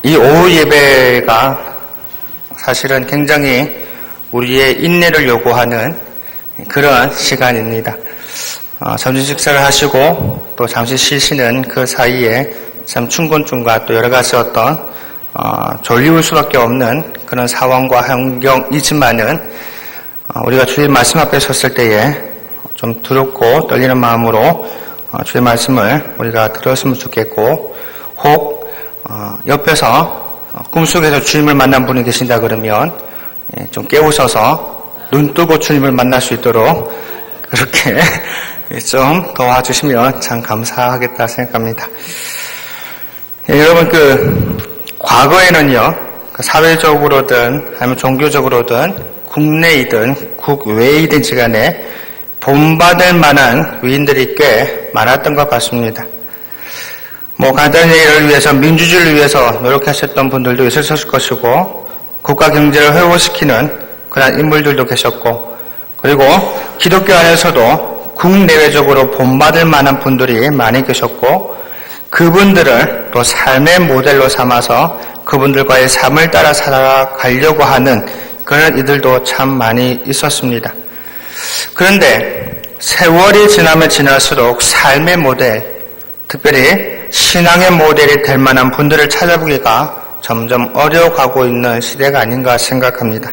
이 오후 예배가 사실은 굉장히 우리의 인내를 요구하는 그런 시간입니다. 점심 식사를 하시고 또 잠시 쉬시는 그 사이에 참 충곤증과 또 여러 가지 어떤 졸리울 수밖에 없는 그런 상황과 환경이지만은 우리가 주의 말씀 앞에 섰을 때에 좀 두렵고 떨리는 마음으로 주의 말씀을 우리가 들었으면 좋겠고, 혹 옆에서 꿈속에서 주님을 만난 분이 계신다 그러면 좀 깨우셔서 눈 뜨고 주님을 만날 수 있도록 그렇게 좀 도와주시면 참 감사하겠다 생각합니다. 여러분, 과거에는요, 사회적으로든 아니면 종교적으로든 국내이든 국외이든지 간에 본받을 만한 위인들이 꽤 많았던 것 같습니다. 간단히 얘기를 위해서, 민주주의를 위해서 노력하셨던 분들도 있었을 것이고, 국가 경제를 회복시키는 그런 인물들도 계셨고, 그리고 기독교 안에서도 국내외적으로 본받을 만한 분들이 많이 계셨고, 그분들을 또 삶의 모델로 삼아서 그분들과의 삶을 따라 살아가려고 하는 그런 이들도 참 많이 있었습니다. 그런데 세월이 지나면 지날수록 삶의 모델, 특별히 신앙의 모델이 될 만한 분들을 찾아보기가 점점 어려워가고 있는 시대가 아닌가 생각합니다.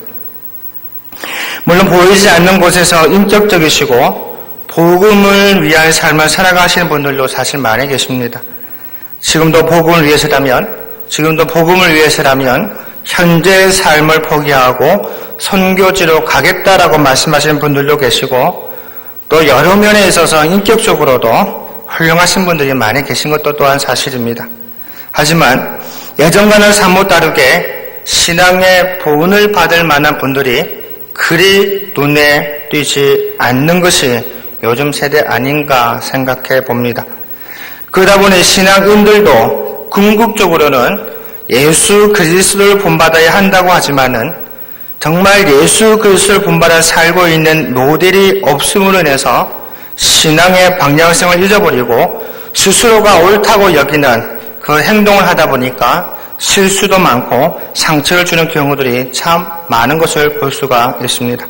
물론 보이지 않는 곳에서 인격적이시고 복음을 위한 삶을 살아가시는 분들도 사실 많이 계십니다. 지금도 복음을 위해서라면 현재의 삶을 포기하고 선교지로 가겠다라고 말씀하시는 분들도 계시고, 또 여러 면에 있어서 인격적으로도 훌륭하신 분들이 많이 계신 것도 또한 사실입니다. 하지만 예전과는 사뭇 다르게 신앙의 보은을 받을 만한 분들이 그리 눈에 띄지 않는 것이 요즘 세대 아닌가 생각해 봅니다. 그러다 보니 신앙인들도 궁극적으로는 예수 그리스도를 본받아야 한다고 하지만은 정말 예수 그리스도를 본받아 살고 있는 모델이 없음으로 인해서 신앙의 방향성을 잊어버리고 스스로가 옳다고 여기는 그 행동을 하다 보니까 실수도 많고 상처를 주는 경우들이 참 많은 것을 볼 수가 있습니다.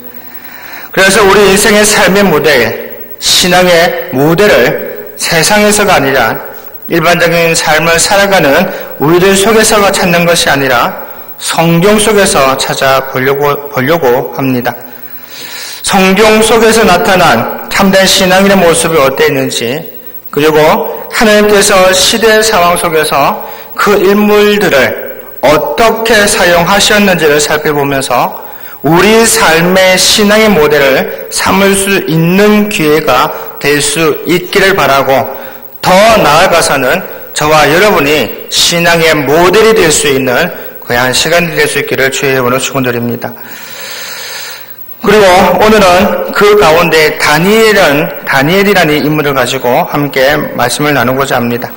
그래서 우리 인생의 삶의 모델, 신앙의 모델을 세상에서가 아니라 일반적인 삶을 살아가는 우리들 속에서 찾는 것이 아니라 성경 속에서 찾아보려고 합니다. 성경 속에서 나타난 참된 신앙인의 모습이 어땠는지, 그리고 하나님께서 시대 상황 속에서 그 인물들을 어떻게 사용하셨는지를 살펴보면서 우리 삶의 신앙의 모델을 삼을 수 있는 기회가 될 수 있기를 바라고, 더 나아가서는 저와 여러분이 신앙의 모델이 될 수 있는 귀한 시간이 될 수 있기를 주의 이름으로 축원드립니다. 그리고 오늘은 그 가운데 다니엘이라는 인물을 가지고 함께 말씀을 나누고자 합니다.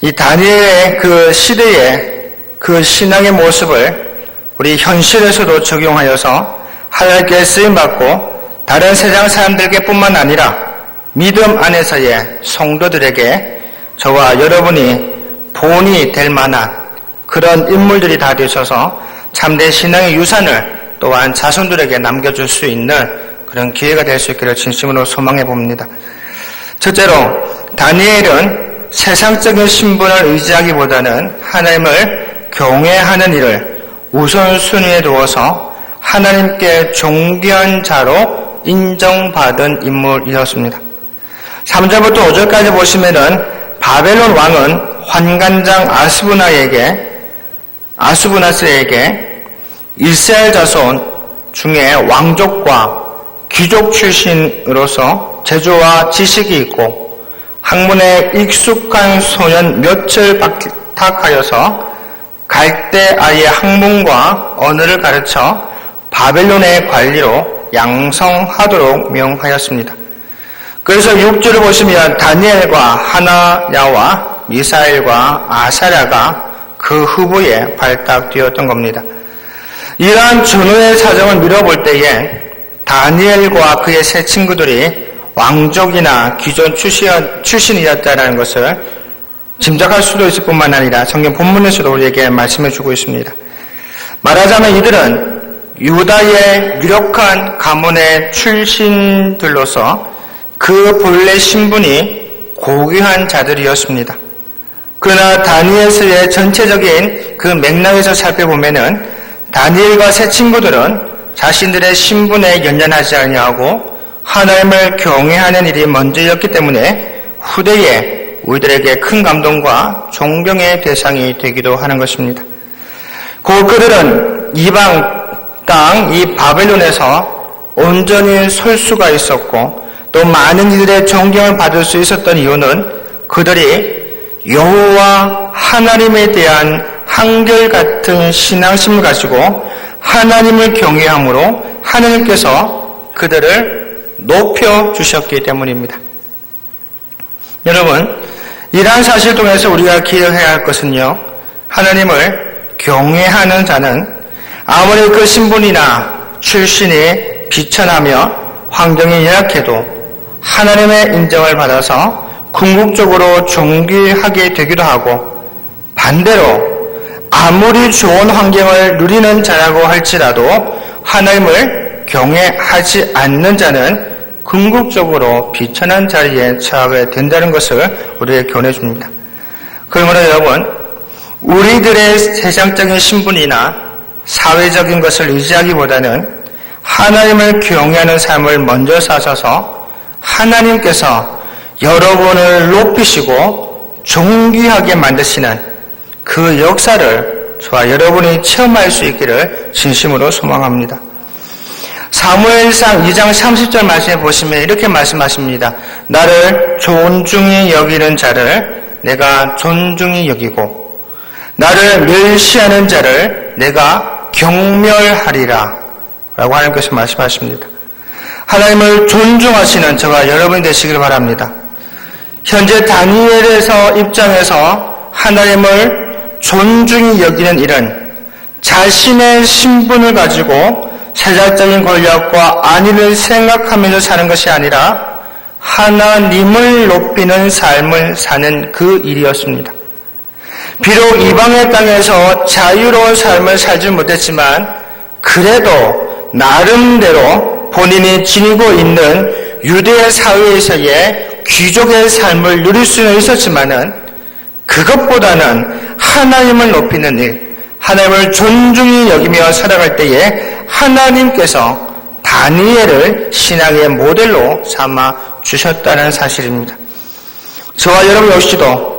이 다니엘의 그 시대의 그 신앙의 모습을 우리 현실에서도 적용하여서 하나님께 쓰임받고 다른 세상 사람들에게 뿐만 아니라 믿음 안에서의 성도들에게 저와 여러분이 본이 될 만한 그런 인물들이 다 되셔서 참된 신앙의 유산을 또한 자손들에게 남겨줄 수 있는 그런 기회가 될 수 있기를 진심으로 소망해 봅니다. 첫째로, 다니엘은 세상적인 신분을 의지하기보다는 하나님을 경외하는 일을 우선순위에 두어서 하나님께 존귀한 자로 인정받은 인물이었습니다. 3절부터 5절까지 보시면은 바벨론 왕은 환관장 아스부나스에게 이스라엘 자손 중에 왕족과 귀족 출신으로서 재주와 지식이 있고 학문에 익숙한 소년 몇을 박탁하여서 갈대아의 학문과 언어를 가르쳐 바벨론의 관리로 양성하도록 명하였습니다. 그래서 6절을 보시면 다니엘과 하나야와 미사엘과 아사랴가 그 후보에 발탁되었던 겁니다. 이러한 전후의 사정을 미뤄볼 때에 다니엘과 그의 세 친구들이 왕족이나 귀족 출신이었다는 것을 짐작할 수도 있을 뿐만 아니라 성경 본문에서도 우리에게 말씀해주고 있습니다. 말하자면 이들은 유다의 유력한 가문의 출신들로서 그 본래 신분이 고귀한 자들이었습니다. 그러나 다니엘서의 전체적인 그 맥락에서 살펴보면은 다니엘과 세 친구들은 자신들의 신분에 연연하지 아니하고 하나님을 경외하는 일이 먼저였기 때문에 후대에 우리들에게 큰 감동과 존경의 대상이 되기도 하는 것입니다. 그들은 이방 땅 이 바벨론에서 온전히 설 수가 있었고 또 많은 이들의 존경을 받을 수 있었던 이유는 그들이 여호와 하나님에 대한 한결같은 신앙심을 가지고 하나님을 경외함으로 하나님께서 그들을 높여주셨기 때문입니다. 여러분, 이러한 사실을 통해서 우리가 기억해야 할 것은요, 하나님을 경외하는 자는 아무리 그 신분이나 출신이 비천하며 환경이 열악해도 하나님의 인정을 받아서 궁극적으로 존귀하게 되기도 하고, 반대로 아무리 좋은 환경을 누리는 자라고 할지라도 하나님을 경외하지 않는 자는 궁극적으로 비천한 자리에 처하게 된다는 것을 우리에게 교훈해줍니다. 그러므로 여러분, 우리들의 세상적인 신분이나 사회적인 것을 의지하기보다는 하나님을 경외하는 삶을 먼저 사셔서 하나님께서 여러분을 높이시고 존귀하게 만드시는 그 역사를 저와 여러분이 체험할 수 있기를 진심으로 소망합니다. 사무엘상 2장 30절 말씀에 보시면 이렇게 말씀하십니다. 나를 존중히 여기는 자를 내가 존중히 여기고 나를 멸시하는 자를 내가 경멸하리라 라고 하나님께서 말씀하십니다. 하나님을 존중하시는 저와 여러분이 되시기를 바랍니다. 현재 다니엘에서 입장에서 하나님을 존중히 여기는 일은 자신의 신분을 가지고 세상적인 권력과 안위를 생각하면서 사는 것이 아니라 하나님을 높이는 삶을 사는 그 일이었습니다. 비록 이방의 땅에서 자유로운 삶을 살지 못했지만 그래도 나름대로 본인이 지니고 있는 유대 사회에서의 귀족의 삶을 누릴 수는 있었지만은 그것보다는 하나님을 높이는 일, 하나님을 존중히 여기며 살아갈 때에 하나님께서 다니엘을 신앙의 모델로 삼아 주셨다는 사실입니다. 저와 여러분 역시도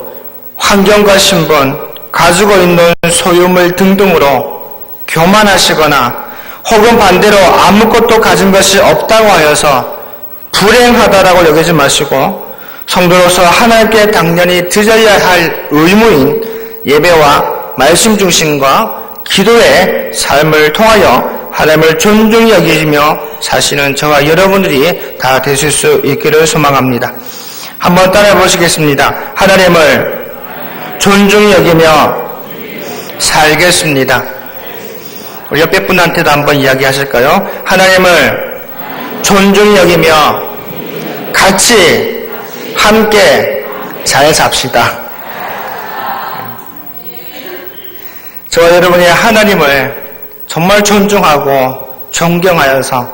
환경과 신분, 가지고 있는 소유물 등등으로 교만하시거나 혹은 반대로 아무것도 가진 것이 없다고 하여서 불행하다라고 여기지 마시고 성도로서 하나님께 당연히 드려야 할 의무인 예배와 말씀 중심과 기도의 삶을 통하여 하나님을 존중히 여기며 사시는 저와 여러분들이 다 되실 수 있기를 소망합니다. 한번 따라해 보시겠습니다. 하나님을 존중히 여기며 살겠습니다. 우리 옆에 분한테도 한번 이야기하실까요? 하나님을 존중히 여기며 같이 함께 잘 삽시다. 저와 여러분이 하나님을 정말 존중하고 존경하여서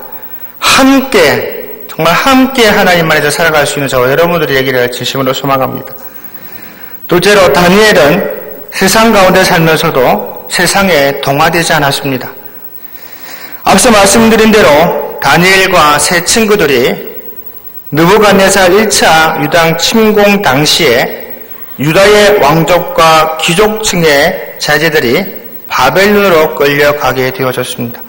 함께 정말 함께 하나님 안에서 살아갈 수 있는 저와 여러분들의 얘기를 진심으로 소망합니다. 둘째로 다니엘은 세상 가운데 살면서도 세상에 동화되지 않았습니다. 앞서 말씀드린 대로 다니엘과 세 친구들이 느부갓네살 1차 유당 침공 당시에 유다의 왕족과 귀족층의 자제들이 바벨론으로 끌려가게 되어졌습니다.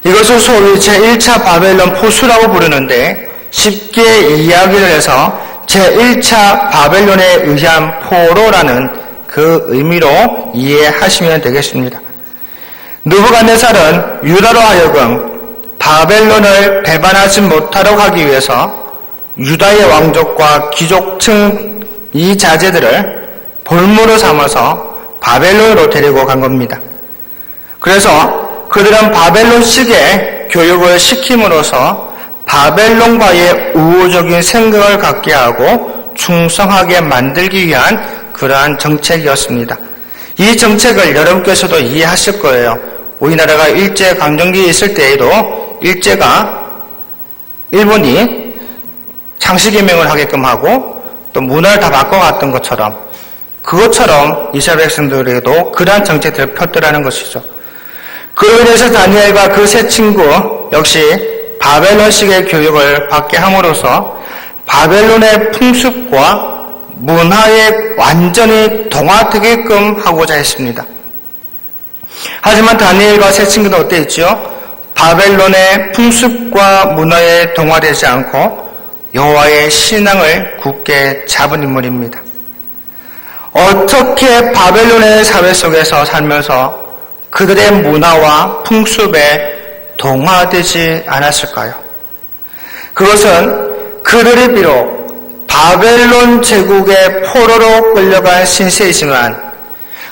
이것을 소위 제1차 바벨론 포수라고 부르는데 쉽게 이야기를 해서 제1차 바벨론에 의한 포로라는 그 의미로 이해하시면 되겠습니다. 느부갓네살은 유다로 하여금 바벨론을 배반하지 못하도록 하기 위해서 유다의 왕족과 귀족층 이 자제들을 볼모로 삼아서 바벨론으로 데리고 간 겁니다. 그래서 그들은 바벨론식의 교육을 시킴으로써 바벨론과의 우호적인 생각을 갖게 하고 충성하게 만들기 위한 그러한 정책이었습니다. 이 정책을 여러분께서도 이해하실 거예요. 우리나라가 일제강점기에 있을 때에도 일본이 창씨개명을 하게끔 하고 또 문화를 다 바꿔갔던 것처럼 그것처럼 이스라엘 백성들에게도 그러한 정책들을 폈더라는 것이죠. 그로 인해서 다니엘과 그 세 친구 역시 바벨론식의 교육을 받게 함으로써 바벨론의 풍습과 문화에 완전히 동화되게끔 하고자 했습니다. 하지만 다니엘과 세 친구는 어땠죠? 바벨론의 풍습과 문화에 동화되지 않고 여호와의 신앙을 굳게 잡은 인물입니다. 어떻게 바벨론의 사회 속에서 살면서 그들의 문화와 풍습에 동화되지 않았을까요? 그것은 그들이 비록 바벨론 제국의 포로로 끌려간 신세이지만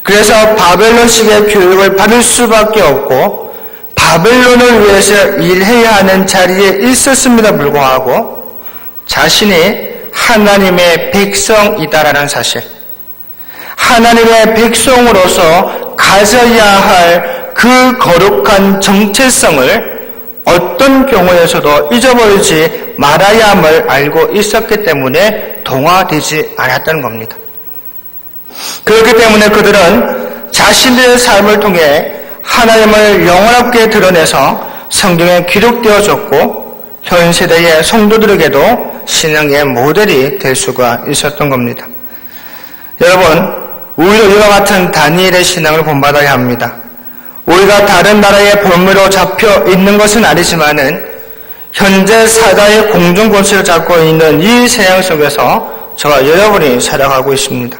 그래서 바벨론식의 교육을 받을 수밖에 없고 바벨론을 위해서 일해야 하는 자리에 있었음에도 불구하고 자신이 하나님의 백성이다라는 사실, 하나님의 백성으로서 가져야 할 그 거룩한 정체성을 어떤 경우에서도 잊어버리지 말아야 함을 알고 있었기 때문에 동화되지 않았다는 겁니다. 그렇기 때문에 그들은 자신들의 삶을 통해 하나님을 영원하게 드러내서 성경에 기록되어졌고 현 세대의 성도들에게도 신앙의 모델이 될 수가 있었던 겁니다. 여러분, 우리도 이와 같은 다니엘의 신앙을 본받아야 합니다. 우리가 다른 나라의 볼모로 잡혀 있는 것은 아니지만은 현재 사자의 공중 권세를 잡고 있는 이 세상 속에서 저와 여러분이 살아가고 있습니다.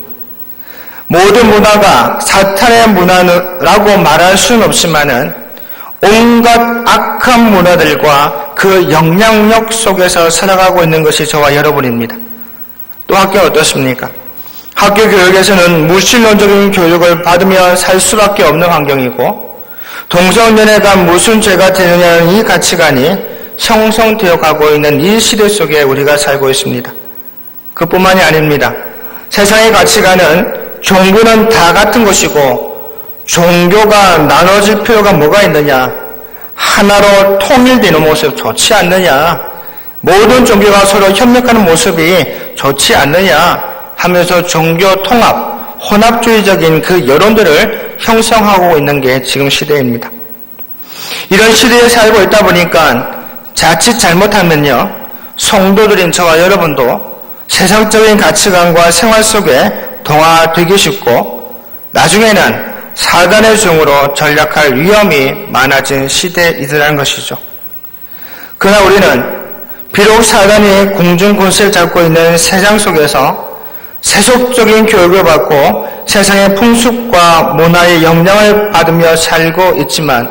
모든 문화가 사탄의 문화라고 말할 수는 없지만은 온갖 악한 문화들과 그 영향력 속에서 살아가고 있는 것이 저와 여러분입니다. 또 학교는 어떻습니까? 학교 교육에서는 무신론적인 교육을 받으며 살 수밖에 없는 환경이고 동성연애가 무슨 죄가 되느냐는 이 가치관이 형성되어 가고 있는 이 시대 속에 우리가 살고 있습니다. 그뿐만이 아닙니다. 세상의 가치관은 종교는 다 같은 것이고 종교가 나눠질 필요가 뭐가 있느냐, 하나로 통일되는 모습 좋지 않느냐, 모든 종교가 서로 협력하는 모습이 좋지 않느냐 하면서 종교 통합, 혼합주의적인 그 여론들을 형성하고 있는 게 지금 시대입니다. 이런 시대에 살고 있다 보니까 자칫 잘못하면요, 성도들인 저와 여러분도 세상적인 가치관과 생활 속에 동화되기 쉽고 나중에는 사단의 종으로 전락할 위험이 많아진 시대이더라는 것이죠. 그러나 우리는 비록 사단이 공중 권세를 잡고 있는 세상 속에서 세속적인 교육을 받고 세상의 풍습과 문화의 영향을 받으며 살고 있지만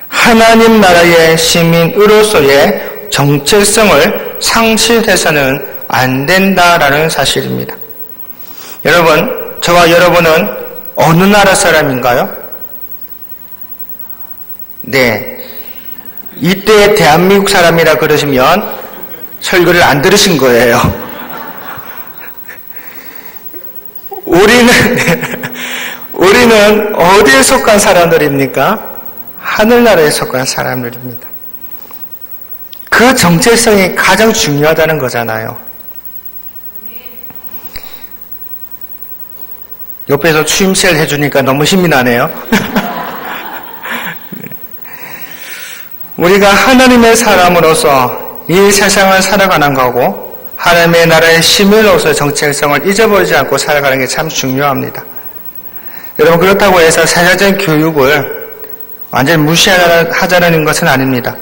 하나님 나라의 시민으로서의 정체성을 상실해서는 안 된다라는 사실입니다. 여러분, 저와 여러분은 어느 나라 사람인가요? 네. 이때 대한민국 사람이라 그러시면 설교를 안 들으신 거예요. 우리는 어디에 속한 사람들입니까? 하늘나라에 속한 사람들입니다. 그 정체성이 가장 중요하다는 거잖아요. 옆에서 추임새를 해주니까 너무 힘이 나네요. 우리가 하나님의 사람으로서 이 세상을 살아가는 거고 하나님의 나라의 시민으로서 정체성을 잊어버리지 않고 살아가는 게 참 중요합니다. 여러분, 그렇다고 해서 세상적인 교육을 완전히 무시하자는 것은 아닙니다.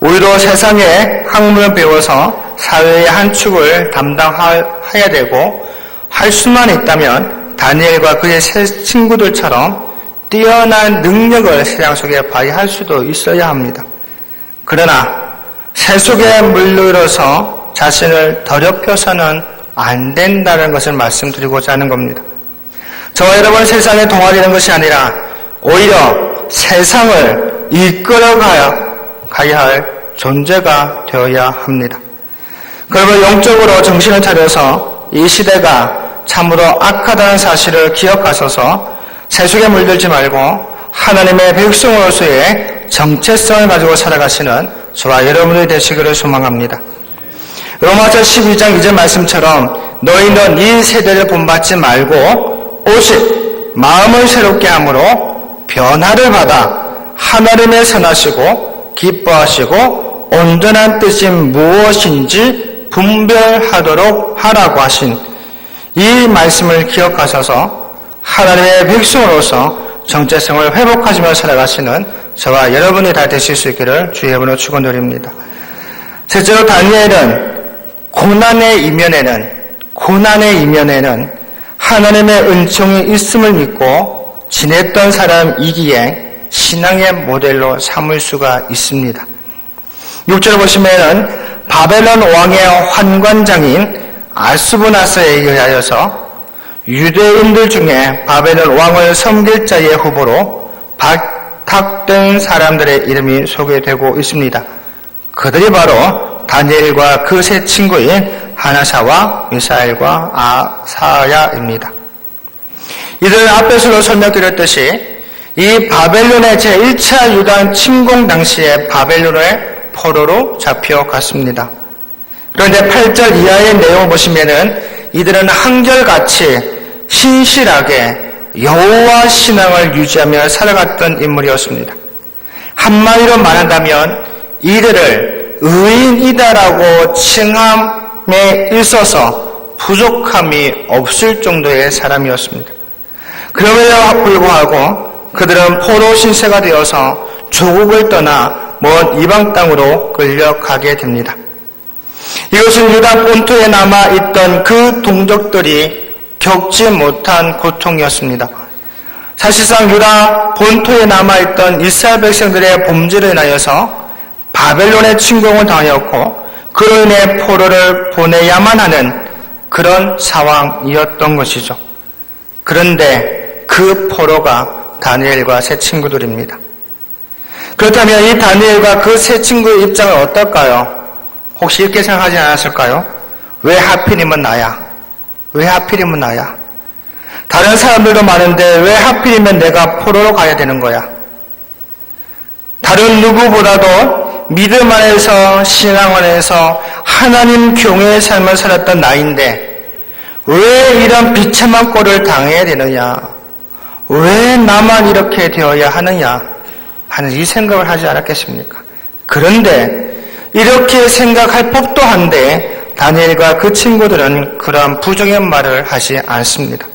우리도 세상의 학문을 배워서 사회의 한 축을 담당해야 되고 할 수만 있다면 다니엘과 그의 세 친구들처럼 뛰어난 능력을 세상 속에 발휘할 수도 있어야 합니다. 그러나 세속에 물들어서 자신을 더럽혀서는 안 된다는 것을 말씀드리고자 하는 겁니다. 저와 여러분 세상에 동화되는 것이 아니라 오히려 세상을 이끌어가야 할 존재가 되어야 합니다. 그러면 영적으로 정신을 차려서 이 시대가 참으로 악하다는 사실을 기억하셔서 세속에 물들지 말고 하나님의 백성으로서의 정체성을 가지고 살아가시는 저와 여러분이 되시기를 소망합니다. 로마서 12장 2절 말씀처럼 너희는 이 세대를 본받지 말고 오직 마음을 새롭게 함으로 변화를 받아 하나님의 선하시고 기뻐하시고 온전한 뜻이 무엇인지 분별하도록 하라고 하신 이 말씀을 기억하셔서 하나님의 백성으로서 정체성을 회복하시며 살아가시는 저와 여러분이 다 되실 수 있기를 주의 이름으로 축원드립니다. 셋째로 다니엘은 고난의 이면에는 하나님의 은총이 있음을 믿고 지냈던 사람이기에 신앙의 모델로 삼을 수가 있습니다. 6절 보시면은 바벨론 왕의 환관장인 아스부나스에 의하여서 유대인들 중에 바벨론 왕을 섬길 자의 후보로 발탁된 사람들의 이름이 소개되고 있습니다. 그들이 바로 다니엘과 그 세 친구인 하나샤와 미사엘과 아사야입니다. 이들은 앞에서도 설명드렸듯이 이 바벨론의 제1차 유단 침공 당시에 바벨론의 포로로 잡혀갔습니다. 그런데 8절 이하의 내용을 보시면은 이들은 한결같이 신실하게 여호와 신앙을 유지하며 살아갔던 인물이었습니다. 한마디로 말한다면 이들을 의인이다라고 칭함에 있어서 부족함이 없을 정도의 사람이었습니다. 그럼에도 불구하고 그들은 포로 신세가 되어서 조국을 떠나 먼 이방 땅으로 끌려가게 됩니다. 이것은 유다 본토에 남아있던 그 동족들이 겪지 못한 고통이었습니다. 사실상 유다 본토에 남아있던 이스라엘 백성들의 범죄로 인하여서 바벨론의 침공을 당하였고 그로 인해 포로를 보내야만 하는 그런 상황이었던 것이죠. 그런데 그 포로가 다니엘과 세 친구들입니다. 그렇다면 이 다니엘과 그 세 친구의 입장은 어떨까요? 혹시 이렇게 생각하지 않았을까요? 왜 하필이면 나야? 왜 하필이면 나야? 다른 사람들도 많은데 왜 하필이면 내가 포로로 가야 되는 거야? 다른 누구보다도 믿음 안에서 신앙 안에서 하나님 경외의 삶을 살았던 나인데 왜 이런 비참한 꼴을 당해야 되느냐? 왜 나만 이렇게 되어야 하느냐? 하는 이 생각을 하지 않았겠습니까? 그런데 이렇게 생각할 법도 한데 다니엘과 그 친구들은 그러한 부정의 말을 하지 않습니다.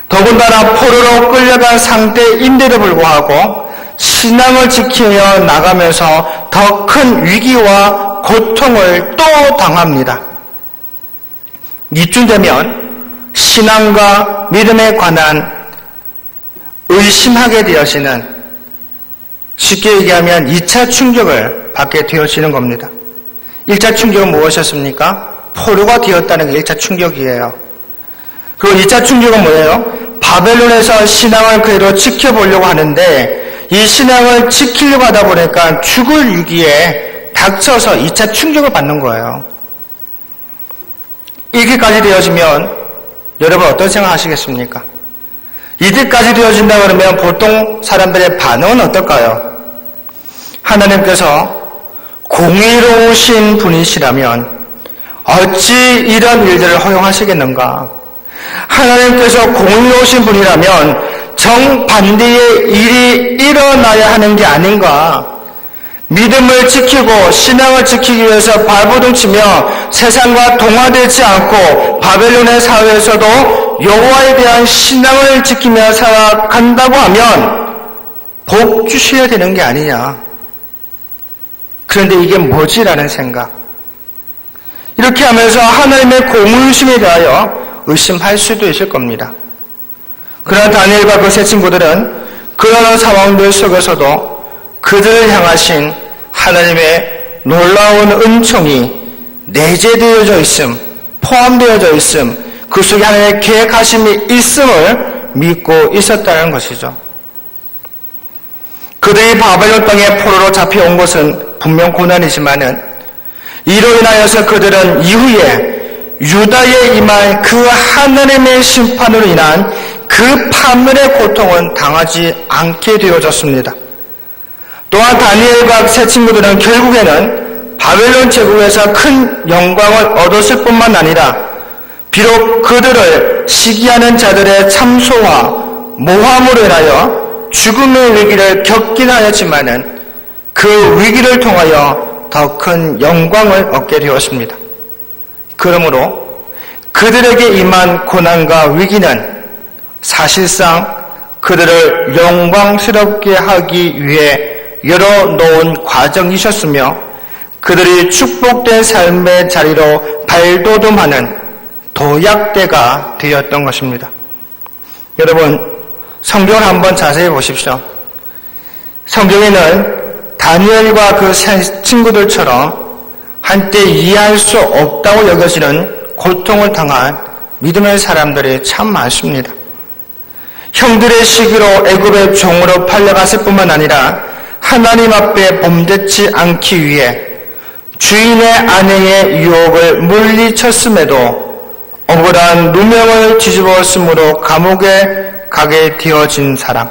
더군다나 포로로 끌려간 상태인데도 불구하고 신앙을 지키며 나가면서 더 큰 위기와 고통을 또 당합니다. 이쯤 되면 신앙과 믿음에 관한 의심하게 되어지는, 쉽게 얘기하면 2차 충격을 받게 되어지는 겁니다. 1차 충격은 무엇이었습니까? 포로가 되었다는 게 1차 충격이에요. 그리고 2차 충격은 뭐예요? 바벨론에서 신앙을 그대로 지켜보려고 하는데 이 신앙을 지키려고 하다 보니까 죽을 위기에 닥쳐서 2차 충격을 받는 거예요. 이렇게까지 되어지면 여러분 어떤 생각 하시겠습니까? 이들까지 되어진다 그러면 보통 사람들의 반응은 어떨까요? 하나님께서 공의로우신 분이시라면 어찌 이런 일들을 허용하시겠는가? 하나님께서 공의로우신 분이라면 정반대의 일이 일어나야 하는 게 아닌가? 믿음을 지키고 신앙을 지키기 위해서 발버둥치며 세상과 동화되지 않고 바벨론의 사회에서도 여호와에 대한 신앙을 지키며 살아간다고 하면 복 주셔야 되는 게 아니냐. 그런데 이게 뭐지라는 생각. 이렇게 하면서 하나님의 공의심에 대하여 의심할 수도 있을 겁니다. 그러나 다니엘과 그 세 친구들은 그러한 상황들 속에서도 그들을 향하신 하나님의 놀라운 은총이 내재되어져 있음, 포함되어져 있음, 그 속에 하나님의 계획하심이 있음을 믿고 있었다는 것이죠. 그들이 바벨론 땅에 포로로 잡혀온 것은 분명 고난이지만은 이로 인하여서 그들은 이후에 유다에 임할 그 하나님의 심판으로 인한 그 파멸의 고통은 당하지 않게 되어졌습니다. 또한 다니엘과 세 친구들은 결국에는 바벨론 제국에서 큰 영광을 얻었을 뿐만 아니라 비록 그들을 시기하는 자들의 참소와 모함으로 인하여 죽음의 위기를 겪긴 하였지만은 그 위기를 통하여 더 큰 영광을 얻게 되었습니다. 그러므로 그들에게 임한 고난과 위기는 사실상 그들을 영광스럽게 하기 위해 열어놓은 과정이셨으며 그들이 축복된 삶의 자리로 발돋움하는 도약대가 되었던 것입니다. 여러분, 성경을 한번 자세히 보십시오. 성경에는 다니엘과 그 친구들처럼 한때 이해할 수 없다고 여겨지는 고통을 당한 믿음의 사람들이 참 많습니다. 형들의 시기로 애굽의 종으로 팔려갔을 뿐만 아니라 하나님 앞에 범죄치 않기 위해 주인의 아내의 유혹을 물리쳤음에도 억울한 누명을 뒤집었으므로 감옥에 가게 되어진 사람,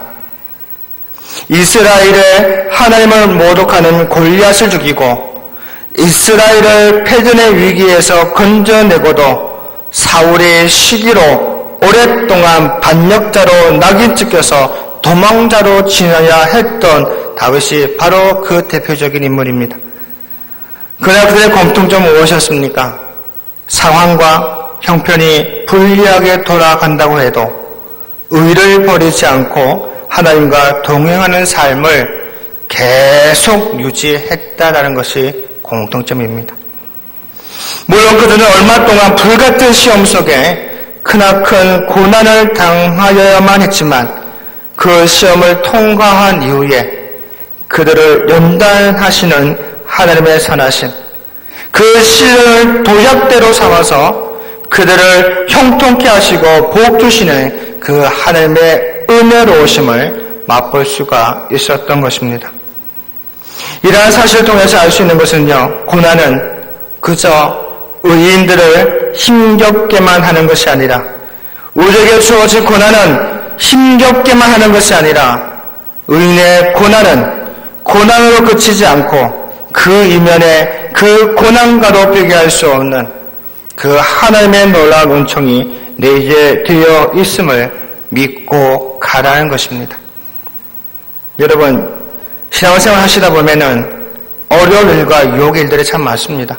이스라엘의 하나님을 모독하는 골리앗을 죽이고 이스라엘을 패전의 위기에서 건져내고도 사울의 시기로 오랫동안 반역자로 낙인 찍혀서 도망자로 지내야 했던 다윗이 바로 그 대표적인 인물입니다. 그러나 그들의 공통점은 무엇이었습니까? 상황과 형편이 불리하게 돌아간다고 해도 의를 버리지 않고 하나님과 동행하는 삶을 계속 유지했다라는 것이 공통점입니다. 물론 그들은 얼마 동안 불같은 시험 속에 크나큰 고난을 당하여야만 했지만 그 시험을 통과한 이후에 그들을 연단하시는 하나님의 선하심, 그 시련을 도약대로 삼아서 그들을 형통케 하시고 복 주시는 그 하나님의 은혜로우심을 맛볼 수가 있었던 것입니다. 이러한 사실을 통해서 알 수 있는 것은요, 고난은 그저 의인들을 힘겹게만 하는 것이 아니라, 우리에게 주어진 고난은 힘겹게만 하는 것이 아니라 의인의 고난은 고난으로 그치지 않고 그 이면에 그 고난과도 비교할 수 없는 그 하나님의 놀라운 은총이 내게 되어 있음을 믿고 가라는 것입니다. 여러분, 신앙생활 하시다 보면은 어려운 일과 유혹의 일들이 참 많습니다.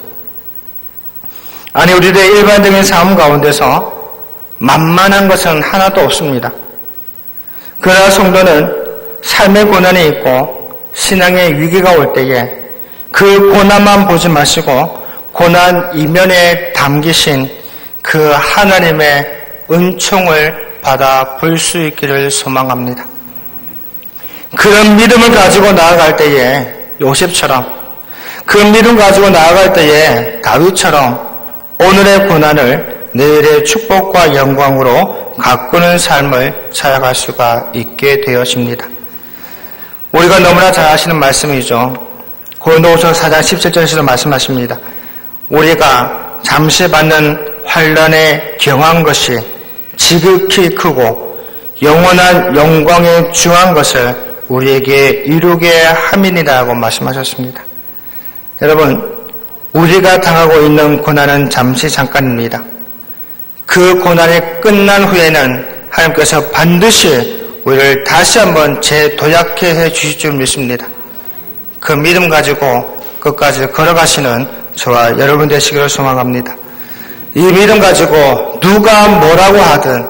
아니, 우리들의 일반적인 삶 가운데서 만만한 것은 하나도 없습니다. 그러나 성도는 삶의 고난이 있고 신앙의 위기가 올 때에 그 고난만 보지 마시고 고난 이면에 담기신 그 하나님의 은총을 받아 볼 수 있기를 소망합니다. 그런 믿음을 가지고 나아갈 때에 요셉처럼, 그 믿음 가지고 나아갈 때에 다윗처럼 오늘의 고난을 내일의 축복과 영광으로 가꾸는 삶을 살아갈 수가 있게 되어집니다. 우리가 너무나 잘 아시는 말씀이죠. 고린도후서 4장 17절에서 말씀하십니다. 우리가 잠시 받는 환난에 경한 것이 지극히 크고 영원한 영광에 중한 것을 우리에게 이루게 함이니라고 말씀하셨습니다. 여러분, 우리가 당하고 있는 고난은 잠시 잠깐입니다. 그 고난이 끝난 후에는 하나님께서 반드시 우리를 다시 한번 재도약해 주실 줄 믿습니다. 그 믿음 가지고 끝까지 걸어가시는 저와 여러분 되시기를 소망합니다. 이 믿음 가지고 누가 뭐라고 하든,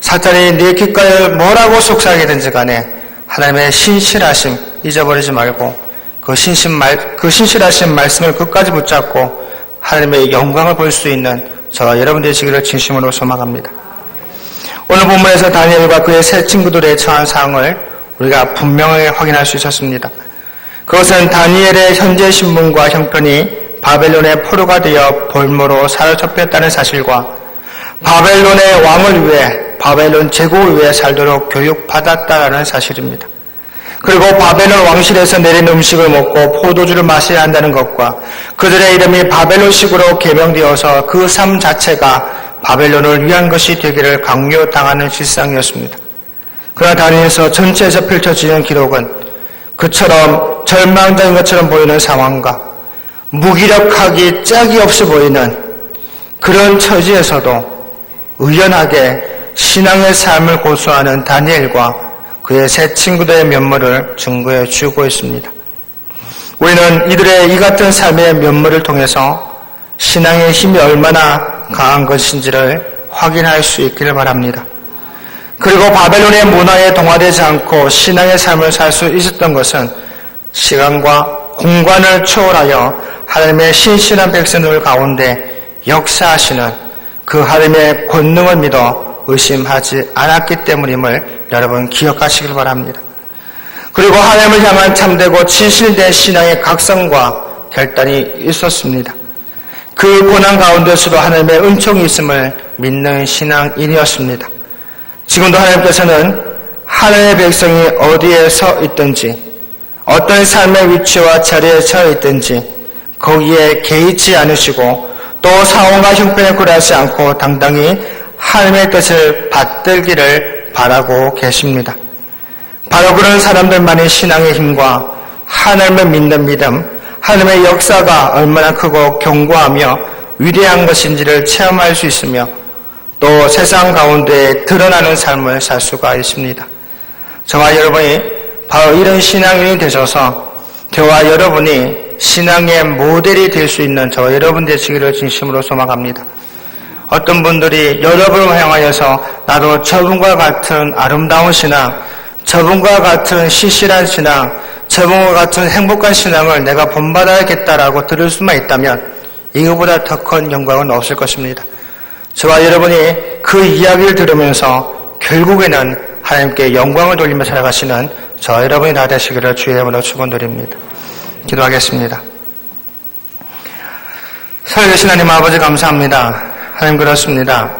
사탄이 내 귓가에 뭐라고 속삭이든지 간에 하나님의 신실하심 잊어버리지 말고 그 신실하신 말씀을 끝까지 붙잡고 하나님의 영광을 볼 수 있는 저와 여러분 되시기를 진심으로 소망합니다. 오늘 본문에서 다니엘과 그의 세 친구들의 처한 상황을 우리가 분명히 확인할 수 있었습니다. 그것은 다니엘의 현재 신분과 형편이 바벨론의 포로가 되어 볼모로 사로잡혔다는 사실과 바벨론의 왕을 위해, 바벨론 제국을 위해 살도록 교육받았다는 사실입니다. 그리고 바벨론 왕실에서 내린 음식을 먹고 포도주를 마셔야 한다는 것과 그들의 이름이 바벨론식으로 개명되어서 그 삶 자체가 바벨론을 위한 것이 되기를 강요당하는 실상이었습니다. 그러나 다니엘서 전체에서 펼쳐지는 기록은 그처럼 절망적인 것처럼 보이는 상황과 무기력하기 짝이 없어 보이는 그런 처지에서도 의연하게 신앙의 삶을 고수하는 다니엘과 그의 세 친구들의 면모를 증거해 주고 있습니다. 우리는 이들의 이 같은 삶의 면모를 통해서 신앙의 힘이 얼마나 강한 것인지를 확인할 수 있기를 바랍니다. 그리고 바벨론의 문화에 동화되지 않고 신앙의 삶을 살 수 있었던 것은 시간과 공간을 초월하여 하나님의 신실한 백성들 가운데 역사하시는 그 하나님의 권능을 믿어 의심하지 않았기 때문임을 여러분 기억하시길 바랍니다. 그리고 하나님을 향한 참되고 진실된 신앙의 각성과 결단이 있었습니다. 그 고난 가운데서도 하나님의 은총이 있음을 믿는 신앙인이었습니다. 지금도 하나님께서는 하나님의 백성이 어디에 서 있든지 어떤 삶의 위치와 자리에 서 있든지 거기에 개의치 않으시고 또 상황과 형편에 굴하지 않고 당당히 하나님의 뜻을 받들기를 바라고 계십니다. 바로 그런 사람들만이 신앙의 힘과 하나님을 믿는 믿음, 하나님의 역사가 얼마나 크고 견고하며 위대한 것인지를 체험할 수 있으며 또 세상 가운데 드러나는 삶을 살 수가 있습니다. 저와 여러분이 바로 이런 신앙인이 되셔서 저와 여러분이 신앙의 모델이 될 수 있는 저와 여러분 되시기를 진심으로 소망합니다. 어떤 분들이 여러분을 향하여서 나도 저분과 같은 아름다운 신앙, 저분과 같은 신실한 신앙, 저분과 같은 행복한 신앙을 내가 본받아야겠다라고 들을 수만 있다면 이거보다 더 큰 영광은 없을 것입니다. 저와 여러분이 그 이야기를 들으면서 결국에는 하나님께 영광을 돌리며 살아가시는 저와 여러분이 다 되시기를 주의 이름으로 축원드립니다. 기도하겠습니다. 살아계신 하나님 아버지 감사합니다. 하나님 그렇습니다.